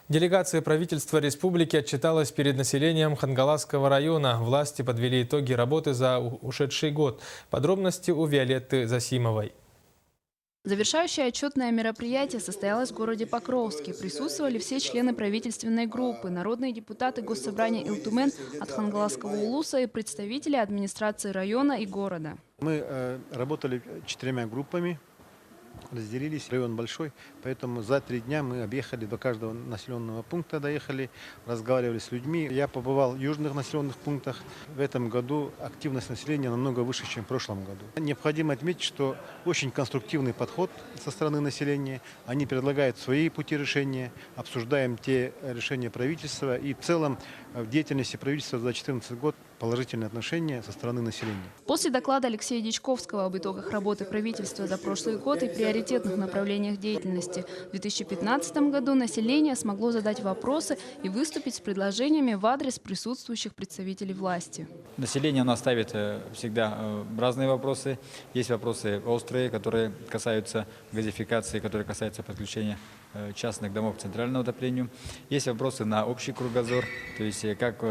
Делегация правительства республики отчиталась перед населением Хангаласского района. Власти подвели итоги работы за ушедший год. Подробности у Виолетты Засимовой. Завершающее отчетное мероприятие состоялось в городе Покровске. Присутствовали все члены правительственной группы, народные депутаты Госсобрания Илтумен от Хангаласского улуса и представители администрации района и города. Мы работали 4 группами, разделились, район большой, поэтому за 3 дня мы объехали до каждого населенного пункта, доехали, разговаривали с людьми. Я побывал в южных населенных пунктах. В этом году активность населения намного выше, чем в прошлом году. Необходимо отметить, что очень конструктивный подход со стороны населения. Они предлагают свои пути решения, обсуждаем те решения правительства и в целом в деятельности правительства за 2014 год положительные отношения со стороны населения. После доклада Алексея Дичковского об итогах работы правительства за прошлый год и приоритетных направлениях деятельности в 2015 году население смогло задать вопросы и выступить с предложениями в адрес присутствующих представителей власти. Население у нас ставит всегда разные вопросы. Есть вопросы острые, которые касаются газификации, которые касаются подключения частных домов к центральному отоплению. Есть вопросы на общий кругозор, то есть как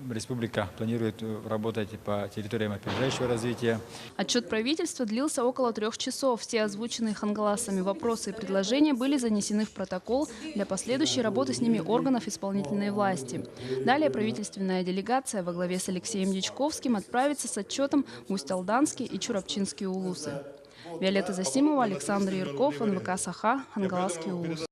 республика планирует работать по территориям опережающего развития. Отчет правительства длился около 3 часов. Все озвученные хангаласами вопросы и предложения были занесены в протокол для последующей работы с ними органов исполнительной власти. Далее правительственная делегация во главе с Алексеем Дичковским отправится с отчетом в Усть-Алданский и Чурапчинские улусы. Виолетта Засимова, Александр Ярков, НВК Саха, Хангаласский улус.